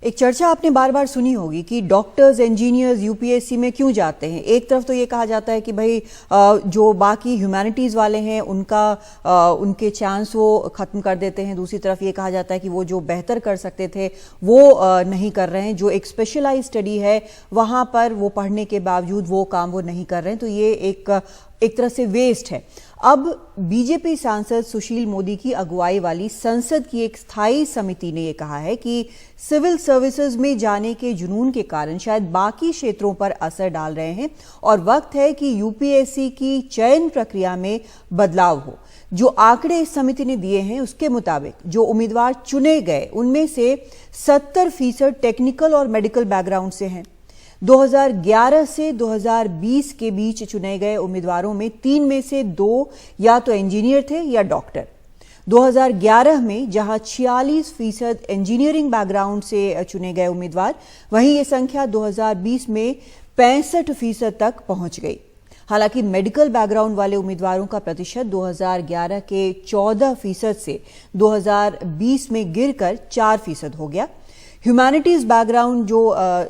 एक चर्चा आपने बार बार सुनी होगी कि डॉक्टर्स इंजीनियर्स यूपीएससी में क्यों जाते हैं। एक तरफ तो ये कहा जाता है कि भाई जो बाकी ह्यूमैनिटीज़ वाले हैं उनके चांस वो ख़त्म कर देते हैं। दूसरी तरफ ये कहा जाता है कि वो जो बेहतर कर सकते थे वो नहीं कर रहे हैं। जो एक स्पेशलाइज स्टडी है वहाँ पर वो पढ़ने के बावजूद वो काम वो नहीं कर रहे हैं। तो ये एक तरह से वेस्ट है। अब बीजेपी सांसद सुशील मोदी की अगुवाई वाली संसद की एक स्थायी समिति ने यह कहा है कि सिविल सर्विसेज में जाने के जुनून के कारण शायद बाकी क्षेत्रों पर असर डाल रहे हैं और वक्त है कि यूपीएससी की चयन प्रक्रिया में बदलाव हो। जो आंकड़े इस समिति ने दिए हैं उसके मुताबिक जो उम्मीदवार चुने गए उनमें से 70% टेक्निकल और मेडिकल बैकग्राउंड से हैं। 2011 से 2020 के बीच चुने गए उम्मीदवारों में 3 में से 2 या तो इंजीनियर थे या डॉक्टर। 2011 में जहां 46% इंजीनियरिंग बैकग्राउंड से चुने गए उम्मीदवार, वहीं ये संख्या 2020 में 65% तक पहुंच गई। हालांकि मेडिकल बैकग्राउंड वाले उम्मीदवारों का प्रतिशत 2011 के 14% से 2020 में गिरकर 4% हो गया। ह्यूमैनिटीज बैकग्राउंड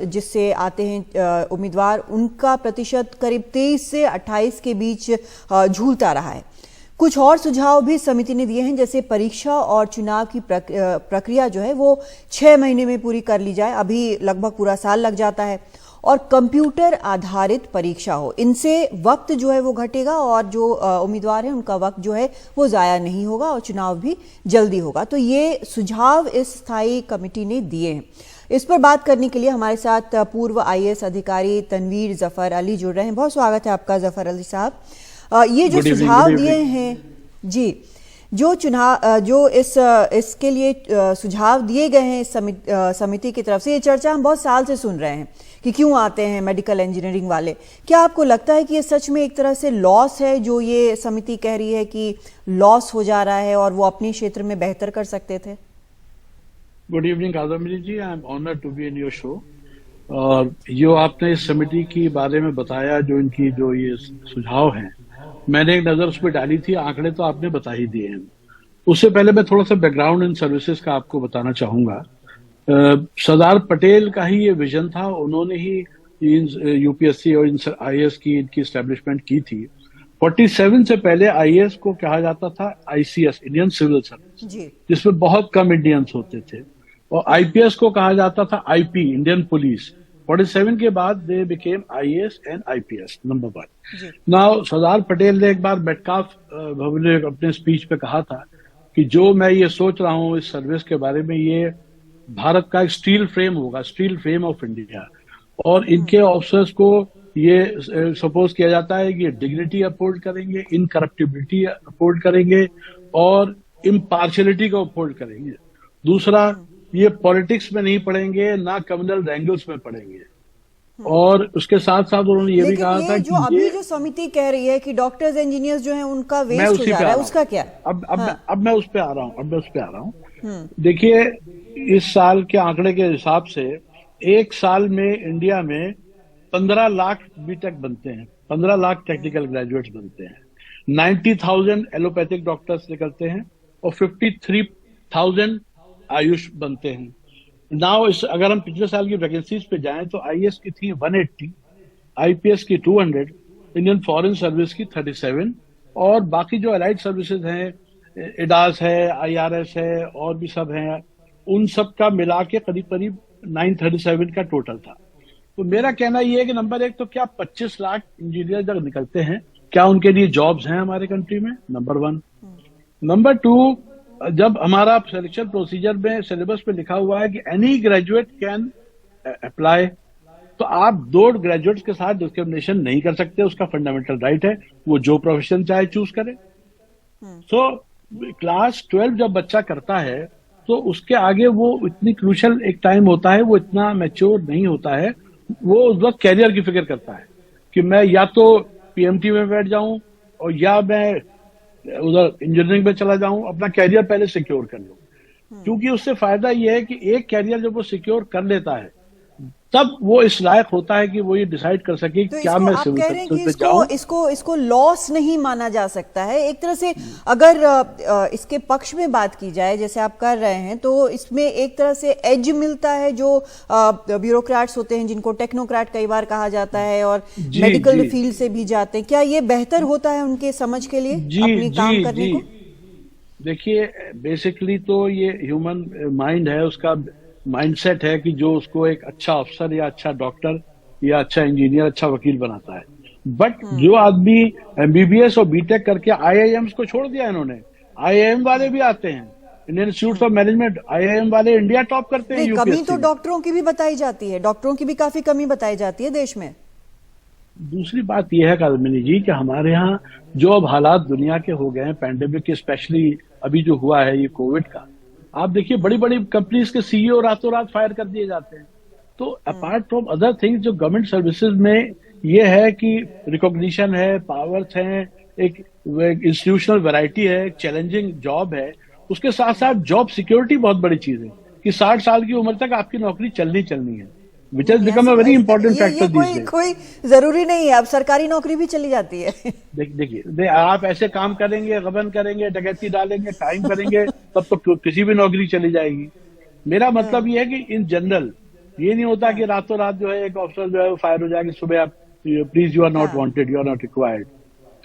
जिससे आते हैं उम्मीदवार, उनका प्रतिशत करीब 23 से 28 के बीच झूलता रहा है। कुछ और सुझाव भी समिति ने दिए हैं, जैसे परीक्षा और चुनाव की प्रक्रिया जो है वो 6 महीने में पूरी कर ली जाए। अभी लगभग पूरा साल लग जाता है। और कंप्यूटर आधारित परीक्षा हो, इनसे वक्त जो है वो घटेगा और जो उम्मीदवार हैं उनका वक्त जो है वो ज़ाया नहीं होगा और चुनाव भी जल्दी होगा। तो ये सुझाव इस स्थायी कमेटी ने दिए हैं। इस पर बात करने के लिए हमारे साथ पूर्व आईएएस अधिकारी तनवीर जफर अली जुड़ रहे हैं। बहुत स्वागत है आपका जफर अली साहब। ये जो सुझाव दिए हैं जी, जो इसके लिए सुझाव दिए गए हैं इस समिति की तरफ से, ये चर्चा हम बहुत साल से सुन रहे हैं कि क्यों आते हैं मेडिकल इंजीनियरिंग वाले। क्या आपको लगता है कि ये सच में एक तरह से लॉस है, जो ये समिति कह रही है कि लॉस हो जा रहा है और वो अपने क्षेत्र में बेहतर कर सकते थे? Good evening Kadambari ji, I am honoured to be in your show. और जो आपने इस समिति के बारे में बताया, जो ये सुझाव हैं, मैंने एक नजर उस पर डाली थी। आंकड़े तो आपने बता ही दिए हैं। उससे पहले मैं थोड़ा सा बैकग्राउंड इन सर्विसेज का आपको बताना चाहूंगा। सरदार पटेल का ही ये विजन था। उन्होंने ही यूपीएससी और आईएएस की इनकी एस्टेब्लिशमेंट की थी। 47 से पहले आईएएस को कहा जाता था आईसीएस, इंडियन सिविल सर्विस, जिसमें बहुत कम इंडियंस होते थे। और आईपीएस को कहा जाता था आईपी, इंडियन पुलिस। 47 के बाद they became IAS and IPS number 1। Now Sardar Patel ने एक बार मेटकाफ भवन में अपने स्पीच पे कहा था कि जो मैं ये सोच रहा हूँ इस सर्विस के बारे में, ये भारत का एक स्टील फ्रेम होगा, स्टील फ्रेम ऑफ इंडिया। और इनके ऑफिसर्स को ये सपोज किया जाता है कि डिग्निटी अपहोल्ड करेंगे, इनकरप्टिबिलिटी अपहोल्ड करेंगे और इम्पार्शियलिटी को अपहोल्ड करेंगे। दूसरा, ये पॉलिटिक्स में नहीं पढ़ेंगे, ना कम्युनल रैंगल्स में पढ़ेंगे। और उसके साथ साथ उन्होंने ये भी कहा था कि अभी जो समिति कह रही है कि डॉक्टर्स इंजीनियर्स जो हैं उनका वेस्ट हो जा रहा है, उसका क्या? अब मैं उस पे आ रहा हूँ। देखिए, इस साल के आंकड़े के हिसाब से एक साल में इंडिया में 15 लाख बीटेक बनते हैं, 15 लाख टेक्निकल ग्रेजुएट्स बनते हैं, 90,000 एलोपैथिक डॉक्टर्स निकलते हैं और 53,000 आयुष बनते हैं। नाउ अगर हम पिछले साल की वैकेंसीज पे जाएं तो आईएएस की थी 180, आईपीएस की 200, इंडियन फॉरेन सर्विस की 37 और बाकी जो अलाइड सर्विसेज हैं, इडास है, आईआरएस है और भी सब हैं, उन सब का मिला के करीब करीब 937 का टोटल था। तो मेरा कहना यह है कि नंबर 1 तो क्या 25 लाख इंजीनियर जब निकलते हैं, क्या उनके लिए जॉब्स हैं हमारे कंट्री में? नंबर 1। नंबर 2, जब हमारा सिलेक्शन प्रोसीजर में सिलेबस पे लिखा हुआ है कि एनी ग्रेजुएट कैन अप्लाई, तो आप 2 ग्रेजुएट्स के साथ डिस्क्रिमिनेशन नहीं कर सकते। उसका फंडामेंटल राइट है, वो जो प्रोफेशन चाहे चूज करे। सो क्लास 12 जब बच्चा करता है तो उसके आगे वो इतनी क्रूशल एक टाइम होता है, वो इतना मैच्योर नहीं होता है। वो उस वक्त कैरियर की फिक्र करता है कि मैं या तो पीएमटी में बैठ जाऊं और या मैं उधर इंजीनियरिंग में चला जाऊं, अपना कैरियर पहले सिक्योर कर लूं। क्योंकि उससे फायदा ये है कि एक कैरियर जब वो सिक्योर कर लेता है तब वो इस लायक होता है कि वो ये डिसाइड कर सके तो क्या इसको मैं आप सिविल कह रहे हैं कि सर्विस पे जाऊं। इसको लॉस नहीं माना जा सकता है एक तरह से। अगर इसके पक्ष में बात की जाए जैसे आप कर रहे हैं, तो इसमें एक तरह से एज मिलता है जो ब्यूरोक्रेट्स होते हैं, जिनको टेक्नोक्रेट कई बार कहा जाता है, और मेडिकल फील्ड से भी जाते हैं। क्या ये बेहतर होता है उनके समझ के लिए अपनी काम करने को? देखिए, बेसिकली तो ये ह्यूमन माइंड है, उसका माइंडसेट है कि जो उसको एक अच्छा अफसर या अच्छा डॉक्टर या अच्छा इंजीनियर, अच्छा वकील बनाता है। बट जो आदमी एमबीबीएस और बीटेक करके आईआईएम्स को छोड़ दिया इन्होंने, आईआईएम वाले भी आते हैं, Indian institute of management, IIM वाले इंडिया टॉप करते हैं। कमी तो डॉक्टरों की भी बताई जाती है, डॉक्टरों की भी काफी कमी बताई जाती है देश में। दूसरी बात यह है कादमिनी जी कि हमारे यहाँ जो अब हालात दुनिया के हो गए हैं, पैंडेमिक के, स्पेशली अभी जो हुआ है ये कोविड का, आप देखिए बड़ी बड़ी कंपनीज के सीईओ रातों रात फायर कर दिए जाते हैं। तो अपार्ट फ्रॉम अदर थिंग्स, जो गवर्नमेंट सर्विसेज में ये है कि रिकॉग्निशन है, पावर्स हैं, एक इंस्टीट्यूशनल वैरायटी है, चैलेंजिंग जॉब है, उसके साथ साथ जॉब सिक्योरिटी बहुत बड़ी चीज है कि 60 साल की उम्र तक आपकी नौकरी चलनी है, which has become a very important factor. कोई जरूरी नहीं है, अब सरकारी नौकरी भी चली जाती है। देखिए आप ऐसे काम करेंगे, गबन करेंगे, डकैती डालेंगे, क्राइम करेंगे, तब तो किसी भी नौकरी चली जाएगी। मेरा मतलब ये है कि इन जनरल ये नहीं होता कि रातों रात जो है एक ऑफिसर जो है वो फायर हो जाएगी, सुबह आप please you are not wanted, you are not required.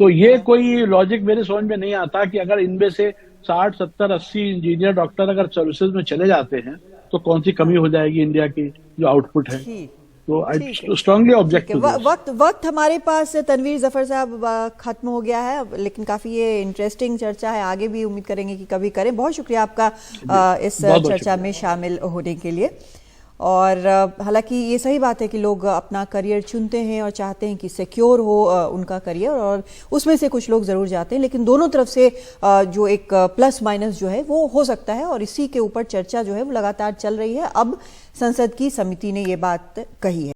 तो ये कोई लॉजिक मेरे समझ में नहीं आता कि अगर इनमें से 60, 70, 80 इंजीनियर, डॉक्टर अगर सर्विसेज में चले जाते हैं तो कौन सी कमी हो जाएगी इंडिया की जो आउटपुट है। तो I strongly object to this. वक्त हमारे पास तनवीर जफर साहब खत्म हो गया है, लेकिन काफी ये इंटरेस्टिंग चर्चा है, आगे भी उम्मीद करेंगे कि कभी करें। बहुत शुक्रिया आपका इस चर्चा में शामिल होने के लिए। और हालांकि ये सही बात है कि लोग अपना करियर चुनते हैं और चाहते हैं कि सिक्योर हो उनका करियर, और उसमें से कुछ लोग जरूर जाते हैं, लेकिन दोनों तरफ से जो एक प्लस माइनस जो है वो हो सकता है, और इसी के ऊपर चर्चा जो है वो लगातार चल रही है। अब संसद की समिति ने ये बात कही है।